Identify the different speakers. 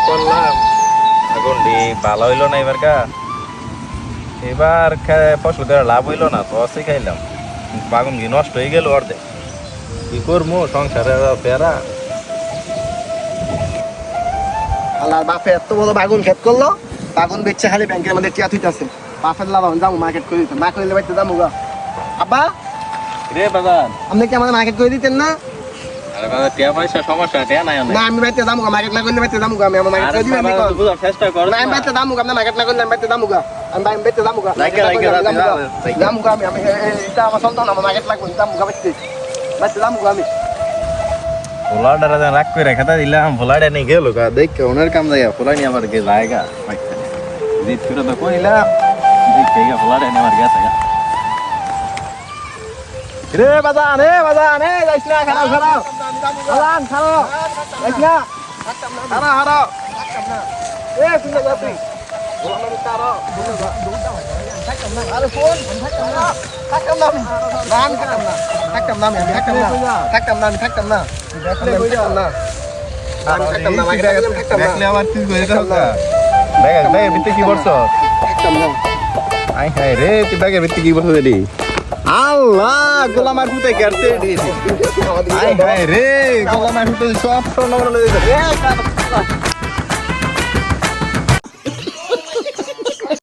Speaker 1: করলাম এখন ভালো হইলো না এবার এবার ফসল করে লাভ হইলো না তো অসে খাইলাম বাগুন কি নষ্ট হয়ে গেল অর্ধেক কি করবো সংসারে পেয়ারা
Speaker 2: আল্লাহর বাপে এত বড় বাগুন ক্ষেত করলো বাগুন বেচছে খালি ব্যাংকের মধ্যে টিয়া থুইতাছে বাপের লাভ যাবো মার্কেট করে দিতে না করলে বাইতে যাবো গা আব্বা
Speaker 1: রে বাজান
Speaker 2: আপনি কি আমাদের মার্কেট করে দিতেন না
Speaker 1: আরে বাজার টিয়া পয়সা সমস্যা টিয়া নাই
Speaker 2: না আমি বাইতে যাবো গা মার্কেট না করলে বাইতে যাবো গা আমি আমার মার্কেট করে দিবেন
Speaker 1: বুঝার চেষ্টা কর
Speaker 2: না আমি বাইতে যাবো গা আপনি মার্কেট না করলে আমি বাইতে যাবো গা আমি বাইতে যাবো গা যাবো গা আমি এটা আমার সন্তান আমার মার্কেট লাগবে যাবো গা বাইতে যাবো গা আমি
Speaker 1: পোলাটা রাখ করে রেখে দিলাম পোলাটা নিয়ে গেল দেখ ওনার কাম জায়গা পোলা নিয়ে আমার গে জায়গা জিত করে তো কইলাম দেখে পোলাটা নিয়ে আমার গেছে রে বাজান যাইস না খারাপ বাজান খারাপ যাইস না হারাও এ শুনে যাবি আরে ফোন থাকতাম না থাকতাম না আমার কি করে ব্যাগের ভিতরে কি করছ আই হাই রে তুই ব্যাগের ভিতরে কি করছ রে আল্লাহ গোলামার হুতে করতে আই হাই রে গোলামার হুতে সব স্বর্ণ